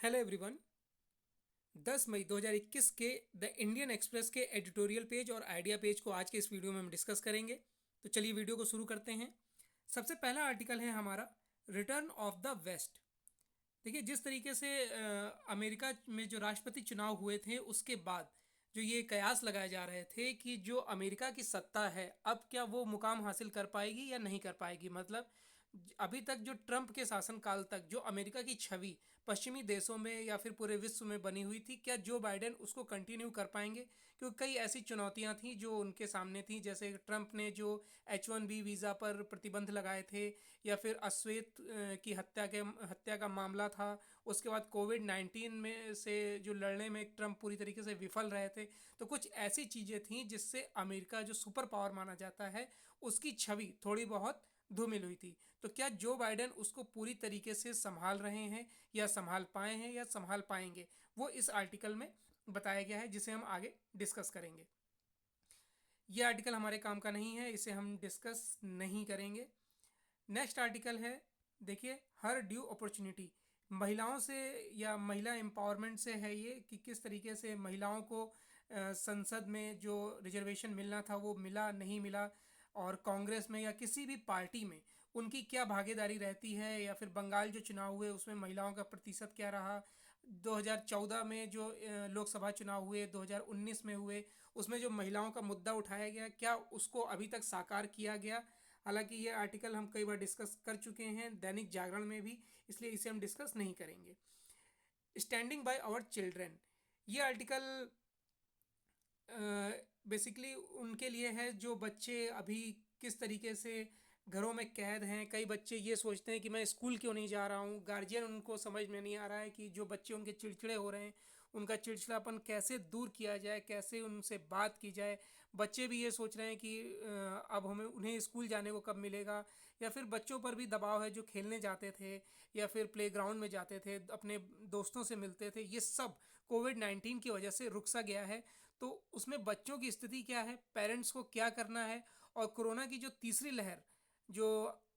Hello everyone. 10 मई 2021 के the Indian express के editorial page और आइडिया पेज को आज के इस वीडियो में हम डिस्कस करेंगे। तो चलिए वीडियो को शुरू करते हैं। सबसे पहला आर्टिकल है हमारा रिटर्न ऑफ द वेस्ट। देखिए, जिस तरीके से अमेरिका में जो राष्ट्रपति चुनाव हुए थे उसके बाद जो ये कयास लगाए जा रहे थे कि जो अमेरिका की सत्ता है अब क्या वो मुकाम हासिल कर पाएगी या नहीं कर पाएगी। मतलब अभी तक जो ट्रंप के शासनकाल तक जो अमेरिका की छवि पश्चिमी देशों में या फिर पूरे विश्व में बनी हुई थी, क्या जो बाइडेन उसको कंटिन्यू कर पाएंगे। क्योंकि कई ऐसी चुनौतियां थी जो उनके सामने थी, जैसे ट्रंप ने जो H1B वीज़ा पर प्रतिबंध लगाए थे, या फिर अश्वेत की हत्या का मामला था। उसके बाद कोविड-19 में से जो लड़ने में ट्रंप पूरी तरीके से विफल रहे थे। तो कुछ ऐसी चीज़ें थीं जिससे अमेरिका जो सुपर पावर माना जाता है उसकी छवि थोड़ी बहुत धूमिल हुई थी। तो क्या जो बाइडेन उसको पूरी तरीके से संभाल रहे हैं या संभाल पाए हैं या संभाल पाएंगे, वो इस आर्टिकल में बताया गया है, जिसे हम आगे डिस्कस करेंगे। ये आर्टिकल हमारे काम का नहीं है, इसे हम डिस्कस नहीं करेंगे। नेक्स्ट आर्टिकल है, देखिए, हर ड्यू अपॉर्चुनिटी। महिलाओं से या महिला एम्पावरमेंट से है ये, कि किस तरीके से महिलाओं को संसद में जो रिजर्वेशन मिलना था वो मिला नहीं मिला, और कांग्रेस में या किसी भी पार्टी में उनकी क्या भागीदारी रहती है, या फिर बंगाल जो चुनाव हुए उसमें महिलाओं का प्रतिशत क्या रहा। 2014 में जो लोकसभा चुनाव हुए, 2019 में हुए, उसमें जो महिलाओं का मुद्दा उठाया गया, क्या उसको अभी तक साकार किया गया। हालांकि ये आर्टिकल हम कई बार डिस्कस कर चुके हैं दैनिक जागरण में भी, इसलिए इसे हम डिस्कस नहीं करेंगे। स्टैंडिंग बाय आवर चिल्ड्रेन, ये आर्टिकल बेसिकली उनके लिए है जो बच्चे अभी किस तरीके से घरों में कैद हैं। कई बच्चे ये सोचते हैं कि मैं स्कूल क्यों नहीं जा रहा हूँ, गार्जियन उनको समझ में नहीं आ रहा है कि जो बच्चे उनके चिड़चिड़े हो रहे हैं उनका चिड़चिड़ापन कैसे दूर किया जाए, कैसे उनसे बात की जाए। बच्चे भी ये सोच रहे हैं कि अब हमें उन्हें स्कूल जाने को कब मिलेगा, या फिर बच्चों पर भी दबाव है जो खेलने जाते थे या फिर प्लेग्राउंड में जाते थे, अपने दोस्तों से मिलते थे। ये सब कोविड-19 की वजह से रुक सा गया है। तो उसमें बच्चों की स्थिति क्या है, पेरेंट्स को क्या करना है, और कोरोना की जो तीसरी लहर जो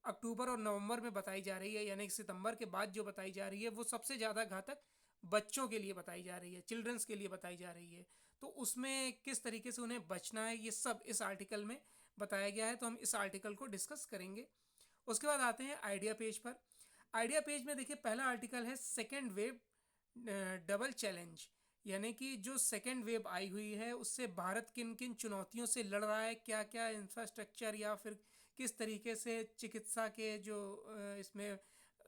अक्टूबर और नवंबर में बताई जा रही है, यानी कि सितंबर के बाद जो बताई जा रही है, वो सबसे ज़्यादा घातक बच्चों के लिए बताई जा रही है, चिल्ड्रंस के लिए बताई जा रही है। तो उसमें किस तरीके से उन्हें बचना है, ये सब इस आर्टिकल में बताया गया है। तो हम इस आर्टिकल को डिस्कस करेंगे। उसके बाद आते हैं आइडिया पेज पर। आइडिया पेज में देखिए, पहला आर्टिकल है सेकेंड वेव डबल चैलेंज। यानी कि जो सेकेंड वेव आई हुई है उससे भारत किन किन चुनौतियों से लड़ रहा है, क्या क्या इंफ्रास्ट्रक्चर या फिर किस तरीके से चिकित्सा के जो इसमें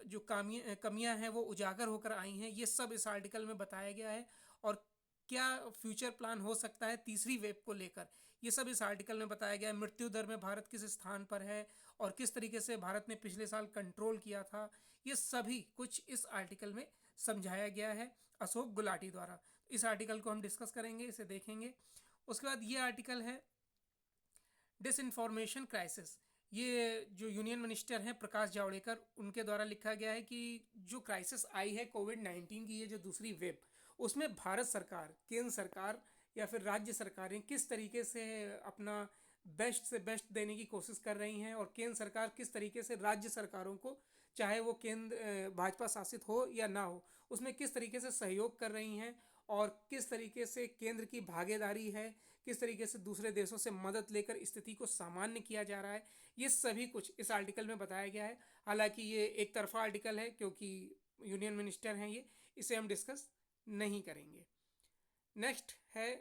जो कमियां हैं वो उजागर होकर आई हैं, ये सब इस आर्टिकल में बताया गया है। और क्या फ्यूचर प्लान हो सकता है तीसरी वेव को लेकर, ये सब इस आर्टिकल में बताया गया है। मृत्यु दर में भारत किस स्थान पर है और किस तरीके से भारत ने पिछले साल कंट्रोल किया था, ये सभी कुछ इस आर्टिकल में समझाया गया है अशोक गुलाटी द्वारा। इस आर्टिकल को हम डिस्कस करेंगे, इसे देखेंगे। उसके बाद ये आर्टिकल है डिसइंफॉर्मेशन क्राइसिस। ये जो यूनियन मिनिस्टर हैं प्रकाश जावड़ेकर, उनके द्वारा लिखा गया है कि जो क्राइसिस आई है कोविड-19 की, ये जो दूसरी वेब, उसमें भारत सरकार, केंद्र सरकार या फिर राज्य सरकारें किस तरीके से अपना बेस्ट से बेस्ट देने की कोशिश कर रही हैं, और केंद्र सरकार किस तरीके से राज्य सरकारों को, चाहे वो केंद्र भाजपा शासित हो या ना हो, उसमें किस तरीके से सहयोग कर रही हैं, और किस तरीके से केंद्र की भागीदारी है, किस तरीके से दूसरे देशों से मदद लेकर स्थिति को सामान्य किया जा रहा है। ये सभी कुछ इस आर्टिकल में बताया गया है। हालांकि ये एक तरफा आर्टिकल है क्योंकि यूनियन मिनिस्टर हैं ये, इसे हम डिस्कस नहीं करेंगे। नेक्स्ट है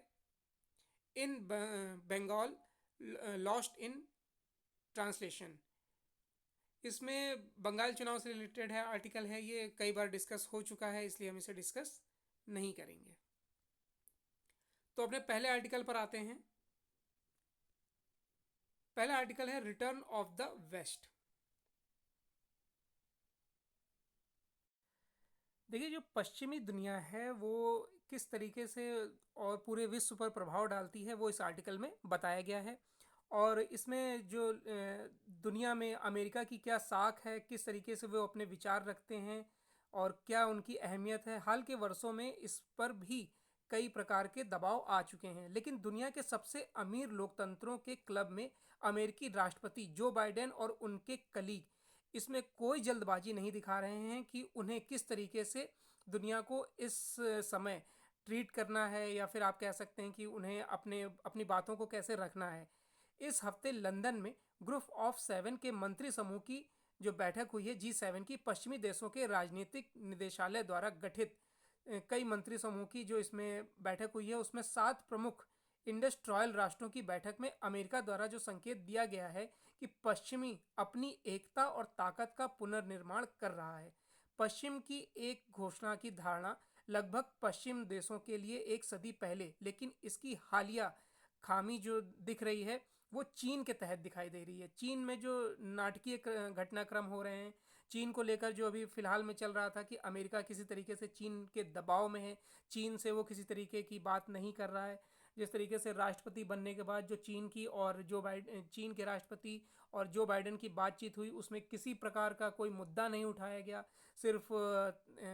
इन बंगाल लॉस्ट इन ट्रांसलेशन। इसमें बंगाल चुनाव से रिलेटेड है आर्टिकल है, ये कई बार डिस्कस हो चुका है, इसलिए हम इसे डिस्कस नहीं करेंगे। तो अपने पहले आर्टिकल पर आते हैं। पहला आर्टिकल है रिटर्न ऑफ द वेस्ट। देखिए, जो पश्चिमी दुनिया है वो किस तरीके से और पूरे विश्व पर प्रभाव डालती है, वो इस आर्टिकल में बताया गया है। और इसमें जो दुनिया में अमेरिका की क्या साख है, किस तरीके से वो अपने विचार रखते हैं और क्या उनकी अहमियत है। हाल के वर्षों में इस पर भी कई प्रकार के दबाव आ चुके हैं, लेकिन दुनिया के सबसे अमीर लोकतंत्रों के क्लब में अमेरिकी राष्ट्रपति जो बाइडेन और उनके कलीग इसमें कोई जल्दबाजी नहीं दिखा रहे हैं कि उन्हें किस तरीके से दुनिया को इस समय ट्रीट करना है, या फिर आप कह सकते हैं कि उन्हें अपनी बातों को कैसे रखना है। इस हफ्ते लंदन में ग्रुप ऑफ 7 के मंत्री समूह की जो बैठक हुई है, G7 की, पश्चिमी देशों के राजनीतिक निदेशालय द्वारा गठित कई मंत्री समूह की जो इसमें बैठक हुई है, उसमें 7 प्रमुख इंडस्ट्रियल राष्ट्रों की बैठक में अमेरिका द्वारा जो संकेत दिया गया है कि पश्चिमी अपनी एकता और ताकत का पुनर्निर्माण कर रहा है। पश्चिम की एक घोषणा की धारणा लगभग पश्चिम देशों के लिए एक सदी पहले, लेकिन इसकी हालिया खामी जो दिख रही है वो चीन के तहत दिखाई दे रही है। चीन में जो नाटकीय घटनाक्रम हो रहे हैं, चीन को लेकर जो अभी फिलहाल में चल रहा था कि अमेरिका किसी तरीके से चीन के दबाव में है, चीन से वो किसी तरीके की बात नहीं कर रहा है। जिस तरीके से राष्ट्रपति बनने के बाद जो चीन के राष्ट्रपति और जो बाइडेन की बातचीत हुई, उसमें किसी प्रकार का कोई मुद्दा नहीं उठाया गया, सिर्फ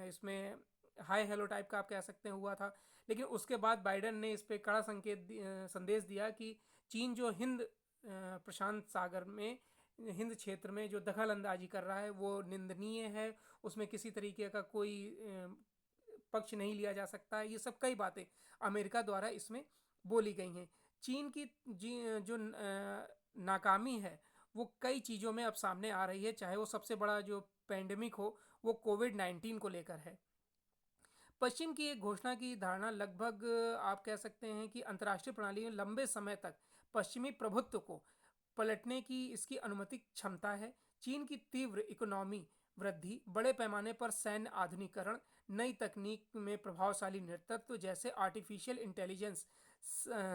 इसमें हाय हेलो टाइप का आप कह सकते हैं हुआ था। लेकिन उसके बाद बाइडेन ने इस पर कड़ा संदेश दिया कि चीन जो हिंद प्रशांत सागर में, हिंद क्षेत्र में जो दखल अंदाजी कर रहा है वो निंदनीय है, उसमें किसी तरीके का कोई पक्ष नहीं लिया जा सकता है। ये सब कई बातें अमेरिका द्वारा इसमें बोली गई हैं। चीन की जो नाकामी है वो कई चीज़ों में अब सामने आ रही है, चाहे वो सबसे बड़ा जो पेंडेमिक हो वो कोविड-19 को लेकर है। पश्चिम की एक घोषणा की धारणा लगभग आप कह सकते हैं कि अंतर्राष्ट्रीय प्रणाली में लंबे समय तक पश्चिमी प्रभुत्व को पलटने की इसकी अनुमति क्षमता है। चीन की तीव्र इकोनॉमी वृद्धि, बड़े पैमाने पर सैन्य आधुनिकीकरण, नई तकनीक में प्रभावशाली नेतृत्व जैसे आर्टिफिशियल इंटेलिजेंस,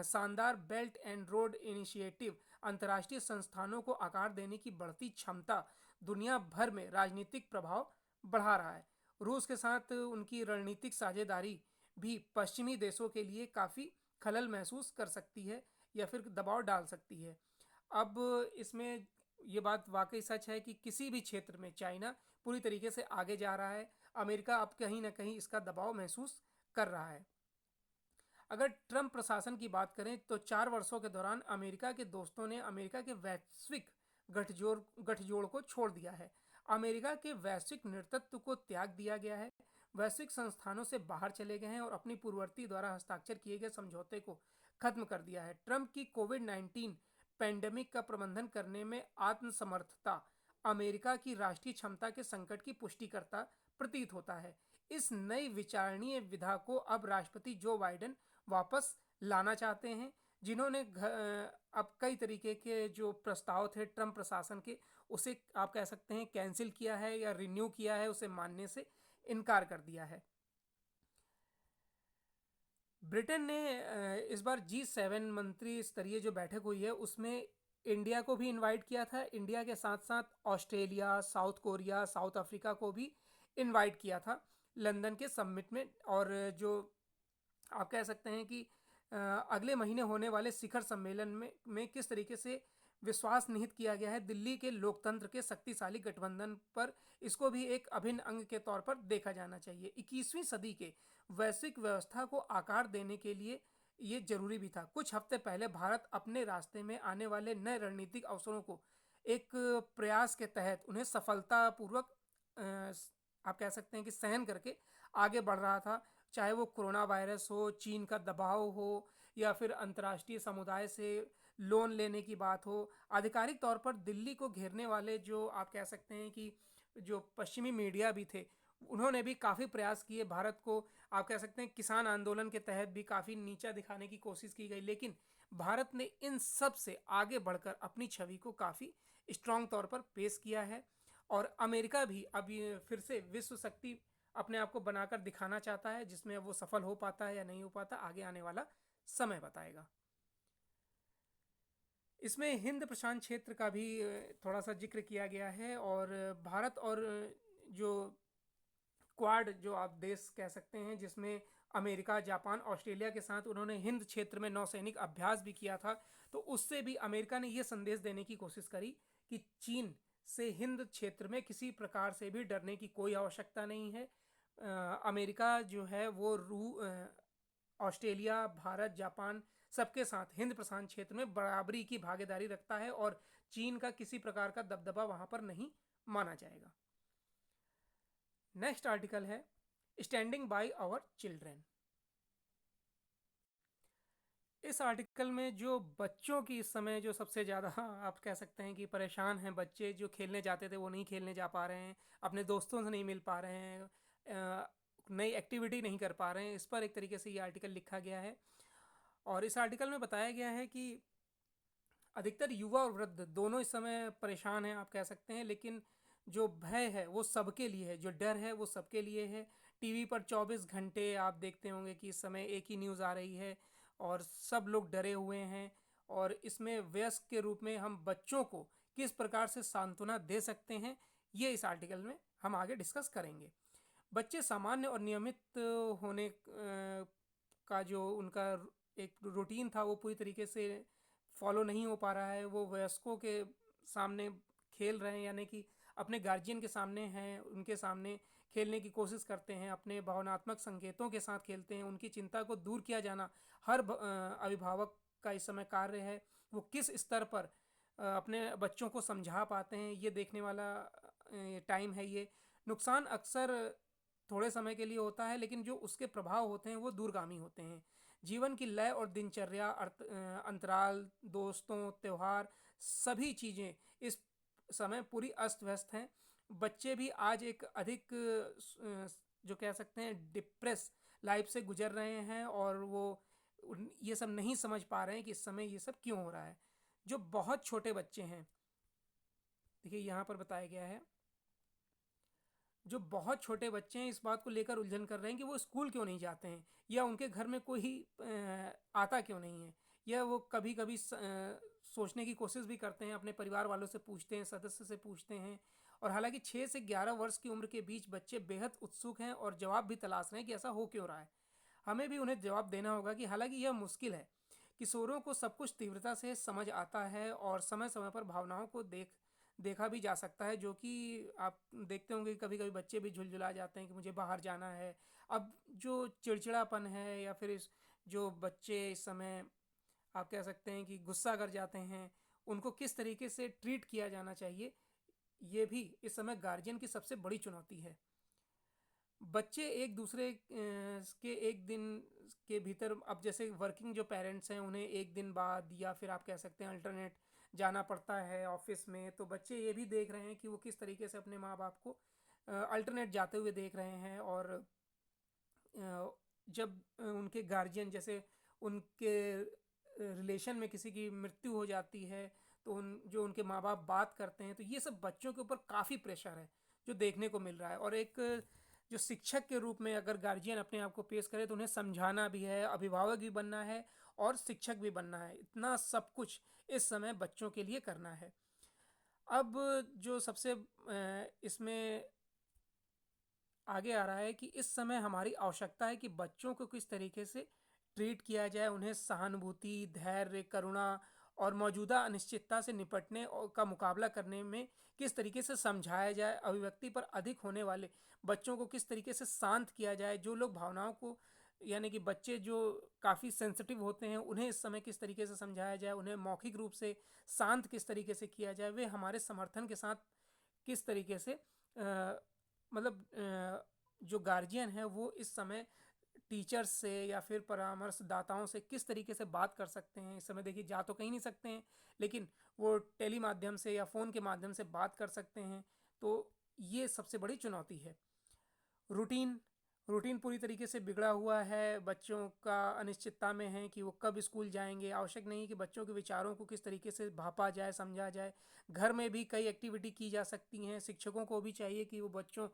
शानदार बेल्ट एंड रोड इनिशिएटिव, अंतर्राष्ट्रीय संस्थानों को आकार देने की बढ़ती क्षमता दुनिया भर में राजनीतिक प्रभाव बढ़ा रहा है। रूस के साथ उनकी रणनीतिक साझेदारी भी पश्चिमी देशों के लिए काफ़ी खलल महसूस कर सकती है या फिर दबाव डाल सकती है। अब इसमें ये बात वाकई सच है कि किसी भी क्षेत्र में चाइना पूरी तरीके से आगे जा रहा है, अमेरिका अब कहीं ना कहीं इसका दबाव महसूस कर रहा है। अगर ट्रंप प्रशासन की बात करें तो 4 वर्षों के दौरान अमेरिका के दोस्तों ने अमेरिका के वैश्विक गठजोड़ को छोड़ दिया है। अमेरिका के वैश्विक नेतृत्व को त्याग दिया गया है, वैश्विक संस्थानों से बाहर चले गए हैं और अपनी पूर्ववर्ती द्वारा हस्ताक्षर किए गए समझौते को खत्म कर दिया है। ट्रंप की कोविड-19 पेंडेमिक का प्रबंधन करने में आत्मसमर्थता अमेरिका की राष्ट्रीय क्षमता के संकट की पुष्टि करता प्रतीत होता है। इस नई विचारणीय विधा को अब राष्ट्रपति जो बाइडेन वापस लाना चाहते हैं, जिन्होंने अब कई तरीके के जो प्रस्ताव थे ट्रंप प्रशासन के, उसे आप कह सकते हैं कैंसिल किया है या रिन्यू किया है, उसे मानने से इनकार कर दिया है। ब्रिटेन ने इस बार G7 मंत्री स्तरीय जो बैठक हुई है उसमें इंडिया को भी इनवाइट किया था। इंडिया के साथ साथ Australia, south Korea, south Africa को भी इनवाइट किया था लंदन के समिट में। और जो आप कह सकते हैं कि अगले महीने होने वाले शिखर सम्मेलन में किस तरीके से विश्वास निहित किया गया है दिल्ली के लोकतंत्र के शक्तिशाली गठबंधन पर, इसको भी एक अभिन्न अंग के तौर पर देखा जाना चाहिए। 21वीं सदी के वैश्विक व्यवस्था को आकार देने के लिए ये जरूरी भी था। कुछ हफ्ते पहले भारत अपने रास्ते में आने वाले नए रणनीतिक अवसरों को एक प्रयास के तहत उन्हें सफलतापूर्वक आप कह सकते हैं कि सहन करके आगे बढ़ रहा था, चाहे वो कोरोना वायरस हो, चीन का दबाव हो, या फिर अंतर्राष्ट्रीय समुदाय से लोन लेने की बात हो। आधिकारिक तौर पर दिल्ली को घेरने वाले जो आप कह सकते हैं कि जो पश्चिमी मीडिया भी थे, उन्होंने भी काफ़ी प्रयास किए भारत को, आप कह सकते हैं किसान आंदोलन के तहत भी काफ़ी नीचा दिखाने की कोशिश की गई, लेकिन भारत ने इन सब से आगे बढ़कर अपनी छवि को काफ़ी स्ट्रांग तौर पर पेश किया है। और अमेरिका भी अब ये फिर से विश्व शक्ति अपने आप को बनाकर दिखाना चाहता है, जिसमें वो सफल हो पाता है या नहीं हो पाता आगे आने वाला समय बताएगा। इसमें हिंद प्रशांत क्षेत्र का भी थोड़ा सा जिक्र किया गया है, और भारत और जो क्वाड जो आप देश कह सकते हैं, जिसमें अमेरिका, जापान, ऑस्ट्रेलिया के साथ उन्होंने हिंद क्षेत्र में नौसैनिक अभ्यास भी किया था, तो उससे भी अमेरिका ने यह संदेश देने की कोशिश करी कि चीन से हिंद क्षेत्र में किसी प्रकार से भी डरने की कोई आवश्यकता नहीं है। अमेरिका जो है वो ऑस्ट्रेलिया, भारत, जापान सबके साथ हिंद प्रशांत क्षेत्र में बराबरी की भागीदारी रखता है और चीन का किसी प्रकार का दबदबा वहाँ पर नहीं माना जाएगा। नेक्स्ट आर्टिकल है स्टैंडिंग बाय आवर चिल्ड्रेन। इस आर्टिकल में जो बच्चों की इस समय जो सबसे ज़्यादा आप कह सकते हैं कि परेशान हैं बच्चे, जो खेलने जाते थे वो नहीं खेलने जा पा रहे हैं, अपने दोस्तों से नहीं मिल पा रहे हैं, नई एक्टिविटी नहीं कर पा रहे हैं, इस पर एक तरीके से ये आर्टिकल लिखा गया है। और इस आर्टिकल में बताया गया है कि अधिकतर युवा और वृद्ध दोनों इस समय परेशान हैं, आप कह सकते हैं। लेकिन जो भय है वो सबके लिए है, जो डर है वो सबके लिए है। टीवी पर 24 घंटे आप देखते होंगे कि इस समय एक ही न्यूज़ आ रही है और सब लोग डरे हुए हैं। और इसमें वयस्क के रूप में हम बच्चों को किस प्रकार से सांत्वना दे सकते हैं, ये इस आर्टिकल में हम आगे डिस्कस करेंगे। बच्चे सामान्य और नियमित होने का जो उनका एक रूटीन था वो पूरी तरीके से फॉलो नहीं हो पा रहा है। वो वयस्कों के सामने खेल रहे हैं, यानी कि अपने गार्जियन के सामने हैं, उनके सामने खेलने की कोशिश करते हैं, अपने भावनात्मक संकेतों के साथ खेलते हैं। उनकी चिंता को दूर किया जाना हर अभिभावक का इस समय कार्य है। वो किस स्तर पर अपने बच्चों को समझा पाते हैं, ये देखने वाला टाइम है ये। नुकसान अक्सर थोड़े समय के लिए होता है, लेकिन जो उसके प्रभाव होते हैं वो दूरगामी होते हैं। जीवन की लय और दिनचर्या, अंतराल, दोस्तों, त्यौहार, सभी चीज़ें इस समय पूरी अस्त व्यस्त हैं। बच्चे भी आज एक अधिक जो कह सकते हैं डिप्रेस लाइफ से गुजर रहे हैं, और वो ये सब नहीं समझ पा रहे हैं कि इस समय ये सब क्यों हो रहा है। जो बहुत छोटे बच्चे हैं, देखिए यहाँ पर बताया गया है, जो बहुत छोटे बच्चे हैं इस बात को लेकर उलझन कर रहे हैं कि वो स्कूल क्यों नहीं जाते हैं, या उनके घर में कोई आता क्यों नहीं है, या वो कभी कभी सोचने की कोशिश भी करते हैं, अपने परिवार वालों से पूछते हैं, सदस्य से पूछते हैं। और हालांकि 6 से 11 वर्ष की उम्र के बीच बच्चे बेहद उत्सुक हैं और जवाब भी तलाश रहे हैं कि ऐसा हो क्यों रहा है। हमें भी उन्हें जवाब देना होगा कि हालांकि यह मुश्किल है। किशोरों को सब कुछ तीव्रता से समझ आता है और समय समय पर भावनाओं को देखा भी जा सकता है, जो कि आप देखते होंगे कभी कभी बच्चे भी झुलझुला जाते हैं कि मुझे बाहर जाना है। अब जो चिड़चिड़ापन है, या फिर जो बच्चे इस समय आप कह सकते हैं कि गुस्सा कर जाते हैं, उनको किस तरीके से ट्रीट किया जाना चाहिए, ये भी इस समय गार्जियन की सबसे बड़ी चुनौती है। बच्चे एक दूसरे के एक दिन के भीतर, अब जैसे वर्किंग जो पेरेंट्स हैं उन्हें एक दिन बाद या फिर आप कह सकते हैं अल्टरनेट जाना पड़ता है ऑफिस में, तो बच्चे ये भी देख रहे हैं कि वो किस तरीके से अपने माँ बाप को अल्टरनेट जाते हुए देख रहे हैं। और जब उनके गार्जियन, जैसे उनके रिलेशन में किसी की मृत्यु हो जाती है, तो जो उनके माँ बाप बात करते हैं, तो ये सब बच्चों के ऊपर काफ़ी प्रेशर है जो देखने को मिल रहा है। और एक जो शिक्षक के रूप में अगर गार्जियन अपने आप को पेश करे तो उन्हें समझाना भी है, अभिभावक भी बनना है और शिक्षक भी बनना है। इतना सब कुछ इस समय बच्चों के लिए करना है। अब जो सबसे इसमें आगे आ रहा है कि इस समय हमारी आवश्यकता है कि बच्चों को किस तरीके से ट्रीट किया जाए, उन्हें सहानुभूति, धैर्य, करुणा और मौजूदा अनिश्चितता से निपटने का मुकाबला करने में किस तरीके से समझाया जाए, अभिव्यक्ति पर अधिक होने वाले बच्चों को किस तरीके से शांत किया जाए, जो लोग भावनाओं को, यानी कि बच्चे जो काफ़ी सेंसिटिव होते हैं उन्हें इस समय किस तरीके से समझाया जाए, उन्हें मौखिक रूप से शांत किस तरीके से किया जाए, वे हमारे समर्थन के साथ किस तरीके से मतलब जो गार्जियन है वो इस समय टीचर्स से या फिर परामर्शदाताओं से किस तरीके से बात कर सकते हैं। इस समय देखिए जा तो कहीं नहीं सकते हैं, लेकिन वो टेली माध्यम से या फ़ोन के माध्यम से बात कर सकते हैं। तो ये सबसे बड़ी चुनौती है। रूटीन रूटीन पूरी तरीके से बिगड़ा हुआ है, बच्चों का अनिश्चितता में है कि वो कब स्कूल जाएंगे। आवश्यक नहीं कि बच्चों के विचारों को किस तरीके से भापा जाए, समझा जाए। घर में भी कई एक्टिविटी की जा सकती हैं। शिक्षकों को भी चाहिए कि वो बच्चों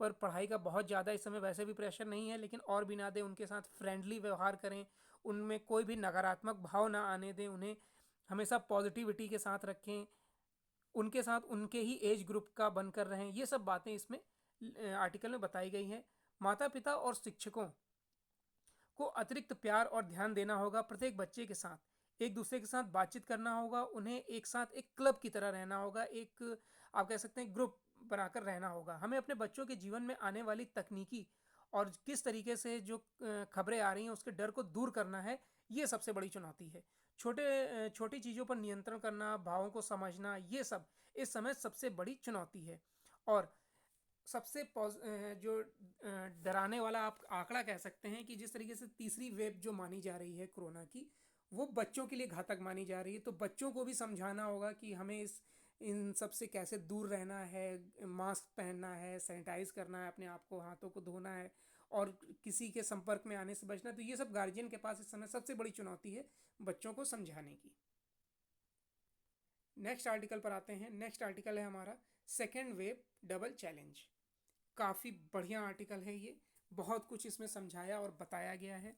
पर पढ़ाई का बहुत ज़्यादा इस समय वैसे भी प्रेशर नहीं है, लेकिन और भी ना दें, उनके साथ फ्रेंडली व्यवहार करें, उनमें कोई भी नकारात्मक भाव ना आने दें, उन्हें हमेशा पॉजिटिविटी के साथ रखें, उनके साथ उनके ही एज ग्रुप का बनकर रहें। ये सब बातें इसमें आर्टिकल में बताई गई हैं। माता पिता और शिक्षकों को अतिरिक्त प्यार और ध्यान देना होगा प्रत्येक बच्चे के साथ, एक दूसरे के साथ बातचीत करना होगा, उन्हें एक साथ एक क्लब की तरह रहना होगा, एक आप कह सकते हैं ग्रुप बनाकर रहना होगा। हमें अपने बच्चों के जीवन में आने वाली तकनीकी और किस तरीके से जो खबरें आ रही हैं उसके डर को दूर करना है, ये सबसे बड़ी चुनौती है। छोटी चीज़ों पर नियंत्रण करना, भावों को समझना, ये सब इस समय सबसे बड़ी चुनौती है। और सबसे जो डराने वाला आप आंकड़ा कह सकते हैं कि जिस तरीके से तीसरी वेव जो मानी जा रही है कोरोना की, वो बच्चों के लिए घातक मानी जा रही है। तो बच्चों को भी समझाना होगा कि हमें इस इन सब से कैसे दूर रहना है, मास्क पहनना है, सैनिटाइज करना है अपने आप को, हाथों को धोना है और किसी के संपर्क में आने से बचना। तो ये सब गार्जियन के पास इस समय सबसे बड़ी चुनौती है, बच्चों को समझाने की। नेक्स्ट आर्टिकल पर आते हैं। नेक्स्ट आर्टिकल है हमारा सेकेंड वेव डबल चैलेंज। काफ़ी बढ़िया आर्टिकल है ये, बहुत कुछ इसमें समझाया और बताया गया है।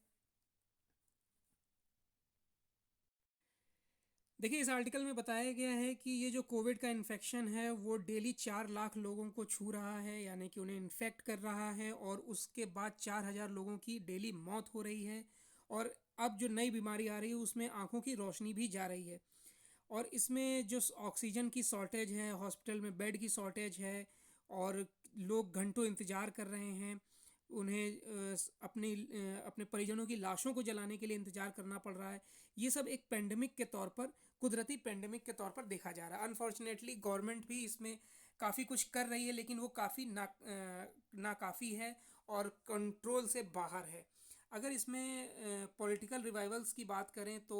देखिए, इस आर्टिकल में बताया गया है कि ये जो कोविड का इन्फेक्शन है वो डेली 4 लाख लोगों को छू रहा है, यानी कि उन्हें इन्फेक्ट कर रहा है, और उसके बाद 4 हज़ार लोगों की डेली मौत हो रही है। और अब जो नई बीमारी आ रही है उसमें आंखों की रोशनी भी जा रही है। और इसमें जो ऑक्सीजन की शॉर्टेज है, हॉस्पिटल में बेड की शॉर्टेज है, और लोग घंटों इंतज़ार कर रहे हैं। उन्हें अपने परिजनों की लाशों को जलाने के लिए इंतज़ार करना पड़ रहा है। ये सब एक पेंडेमिक के तौर पर, कुदरती पेंडेमिक के तौर पर देखा जा रहा है। अनफॉर्चुनेटली गवर्नमेंट भी इसमें काफ़ी कुछ कर रही है, लेकिन वो काफ़ी नाकाफ़ी है और कंट्रोल से बाहर है। अगर इसमें पॉलिटिकल रिवाइवल्स की बात करें तो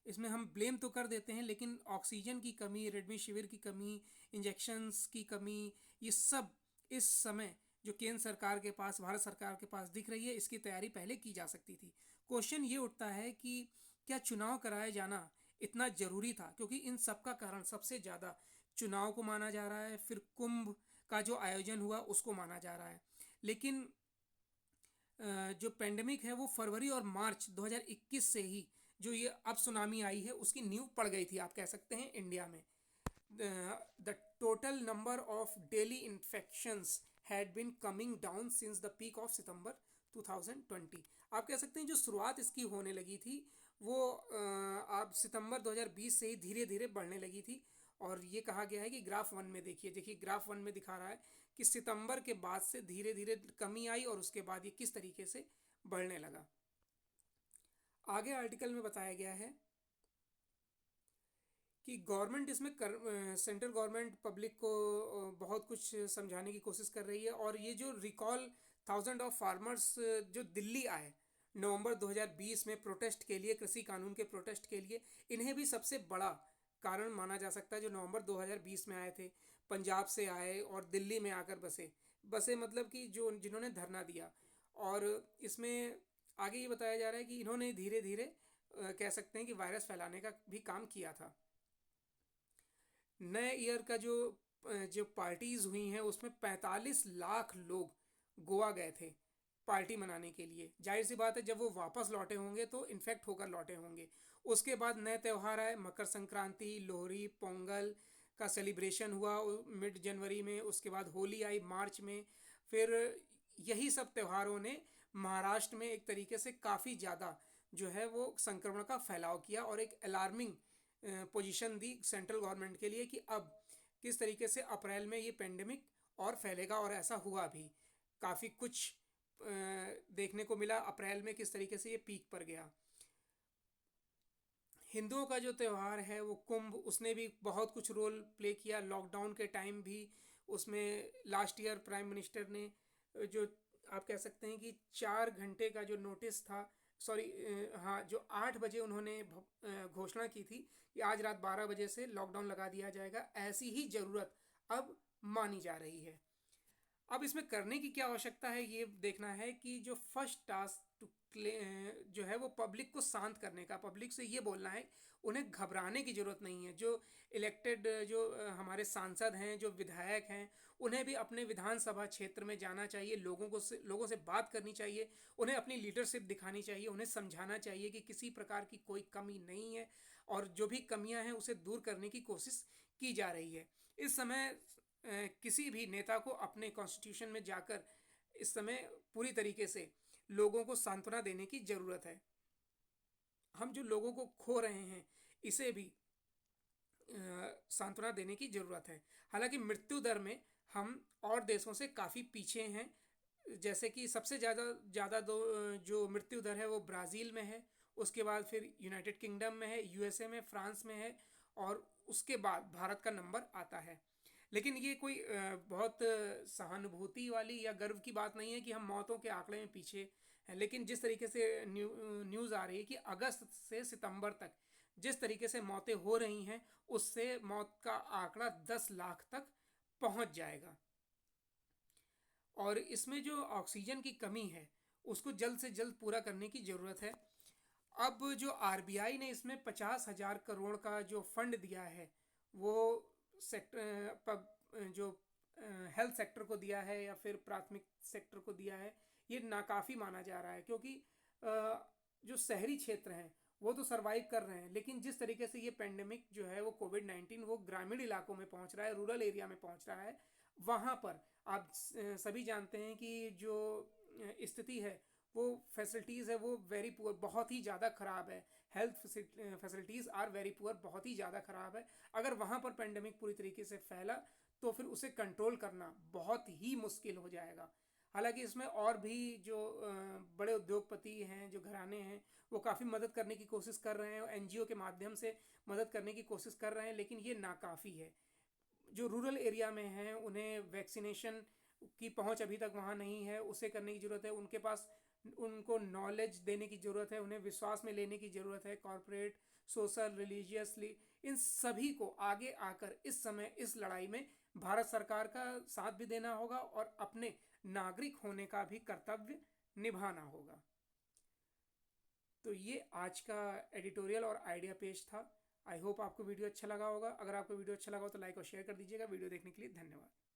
इसमें हम ब्लेम तो कर देते हैं, लेकिन ऑक्सीजन की कमी, रेमडेसिविर की कमी, इंजेक्शंस की कमी, ये सब इस समय जो केंद्र सरकार के पास, भारत सरकार के पास दिख रही है, इसकी तैयारी पहले की जा सकती थी। क्वेश्चन ये उठता है कि क्या चुनाव कराया जाना इतना ज़रूरी था, क्योंकि इन सब का कारण सबसे ज़्यादा चुनाव को माना जा रहा है, फिर कुंभ का जो आयोजन हुआ उसको माना जा रहा है। लेकिन जो पेंडेमिक है वो फरवरी और मार्च 2021 से ही, जो ये अब सुनामी आई है उसकी नींव पड़ गई थी, आप कह सकते हैं इंडिया में। The total number of daily infections had been coming down since the peak of September 2020। आप कह सकते हैं जो शुरुआत इसकी होने लगी थी वो आप सितंबर 2020 से ही धीरे धीरे बढ़ने लगी थी। और ये कहा गया है कि ग्राफ वन में देखिए, ग्राफ वन में दिखा रहा है कि सितंबर के बाद से धीरे धीरे कमी आई और उसके बाद ये किस तरीके से बढ़ने लगा। आगे आर्टिकल में बताया गया है कि गवर्नमेंट इसमें सेंट्रल गवर्नमेंट पब्लिक को बहुत कुछ समझाने की कोशिश कर रही है। और ये जो रिकॉल थाउजेंड ऑफ फार्मर्स जो दिल्ली आए नवंबर 2020 में प्रोटेस्ट के लिए, कृषि कानून के प्रोटेस्ट के लिए, इन्हें भी सबसे बड़ा कारण माना जा सकता है। जो नवंबर 2020 में आए थे, पंजाब से आए और दिल्ली में आकर बसे बसे मतलब कि जो जिन्होंने धरना दिया। और इसमें आगे ये बताया जा रहा है कि इन्होंने धीरे धीरे कह सकते हैं कि वायरस फैलाने का भी काम किया था। नए ईयर का जो पार्टीज हुई हैं उसमें 45 लाख लोग गोवा गए थे पार्टी मनाने के लिए। जाहिर सी बात है जब वो वापस लौटे होंगे तो इन्फेक्ट होकर लौटे होंगे। उसके बाद नए त्यौहार आए, मकर संक्रांति, लोहड़ी, पोंगल का सेलिब्रेशन हुआ मिड जनवरी में। उसके बाद होली आई मार्च में। फिर यही सब त्योहारों ने महाराष्ट्र में एक तरीके से काफ़ी ज़्यादा जो है वो संक्रमण का फैलाव किया और एक alarming position the central government के लिए कि अब किस तरीके से अप्रैल में ये पेंडेमिक और फैलेगा। और ऐसा हुआ भी, काफ़ी कुछ देखने को मिला अप्रैल में किस तरीके से ये पीक पर गया। हिंदुओं का जो त्यौहार है वो कुंभ, उसने भी बहुत कुछ रोल प्ले किया लॉकडाउन के टाइम भी। उसमें लास्ट ईयर प्राइम मिनिस्टर ने जो आप कह सकते हैं कि 4 घंटे का जो नोटिस था, सॉरी हाँ, जो 8 बजे उन्होंने घोषणा की थी कि आज रात 12 बजे से लॉकडाउन लगा दिया जाएगा, ऐसी ही ज़रूरत अब मानी जा रही है। अब इसमें करने की क्या आवश्यकता है ये देखना है कि जो फर्स्ट टास्क जो है वो पब्लिक को शांत करने का, पब्लिक से ये बोलना है उन्हें घबराने की ज़रूरत नहीं है। जो इलेक्टेड जो हमारे सांसद हैं, जो विधायक हैं, उन्हें भी अपने विधानसभा क्षेत्र में जाना चाहिए, लोगों से बात करनी चाहिए, उन्हें अपनी लीडरशिप दिखानी चाहिए, उन्हें समझाना चाहिए कि किसी प्रकार की कोई कमी नहीं है और जो भी कमियां हैं उसे दूर करने की कोशिश की जा रही है। इस समय किसी भी नेता को अपने कॉन्स्टिट्यूशन में जाकर इस समय पूरी तरीके से लोगों को सांत्वना देने की ज़रूरत है। हम जो लोगों को खो रहे हैं इसे भी सांत्वना देने की ज़रूरत है। हालांकि मृत्यु दर में हम और देशों से काफ़ी पीछे हैं। जैसे कि सबसे ज़्यादा ज़्यादा दो जो मृत्यु दर है वो ब्राज़ील में है, उसके बाद फिर यूनाइटेड किंगडम में है, यूएसए में, फ्रांस में है, और उसके बाद भारत का नंबर आता है। लेकिन ये कोई बहुत सहानुभूति वाली या गर्व की बात नहीं है कि हम मौतों के आंकड़े में पीछे हैं। लेकिन जिस तरीके से न्यूज़ आ रही है कि अगस्त से सितंबर तक जिस तरीके से मौतें हो रही हैं, उससे मौत का आंकड़ा 10 लाख तक पहुंच जाएगा। और इसमें जो ऑक्सीजन की कमी है उसको जल्द से जल्द पूरा करने की ज़रूरत है। अब जो आरबीआई ने इसमें 50,000 करोड़ का जो फंड दिया है, वो सेक्टर जो हेल्थ सेक्टर को दिया है या फिर प्राथमिक सेक्टर को दिया है, ये नाकाफ़ी माना जा रहा है। क्योंकि जो शहरी क्षेत्र हैं वो तो सरवाइव कर रहे हैं, लेकिन जिस तरीके से ये पेंडेमिक जो है वो कोविड-19 वो ग्रामीण इलाकों में पहुंच रहा है, रूरल एरिया में पहुंच रहा है, वहाँ पर आप सभी जानते हैं कि जो स्थिति है, वो फैसिलिटीज़ है वो वेरी पुअर, बहुत ही ज़्यादा ख़राब है। Health facilities are very poor, बहुत ही ज़्यादा ख़राब है। अगर वहाँ पर पेंडेमिक पूरी तरीके से फैला तो फिर उसे कंट्रोल करना बहुत ही मुश्किल हो जाएगा। हालांकि इसमें और भी जो बड़े उद्योगपति हैं, जो घराने हैं, वो काफ़ी मदद करने की कोशिश कर रहे हैं, एनजीओ के माध्यम से मदद करने की कोशिश कर रहे हैं, लेकिन ये नाकाफ़ी है। जो रूरल एरिया में हैं उन्हें वैक्सीनेशन की पहुंच अभी तक वहाँ नहीं है, उसे करने की ज़रूरत है। उनके पास उनको नॉलेज देने की ज़रूरत है, उन्हें विश्वास में लेने की ज़रूरत है। कॉरपोरेट, सोशल, रिलीजियसली, इन सभी को आगे आकर इस समय इस लड़ाई में भारत सरकार का साथ भी देना होगा और अपने नागरिक होने का भी कर्तव्य निभाना होगा। तो ये आज का एडिटोरियल और आइडिया पेज था। आई होप आपको वीडियो अच्छा लगा होगा। अगर आपको वीडियो अच्छा लगा हो तो लाइक और शेयर कर दीजिएगा। वीडियो देखने के लिए धन्यवाद।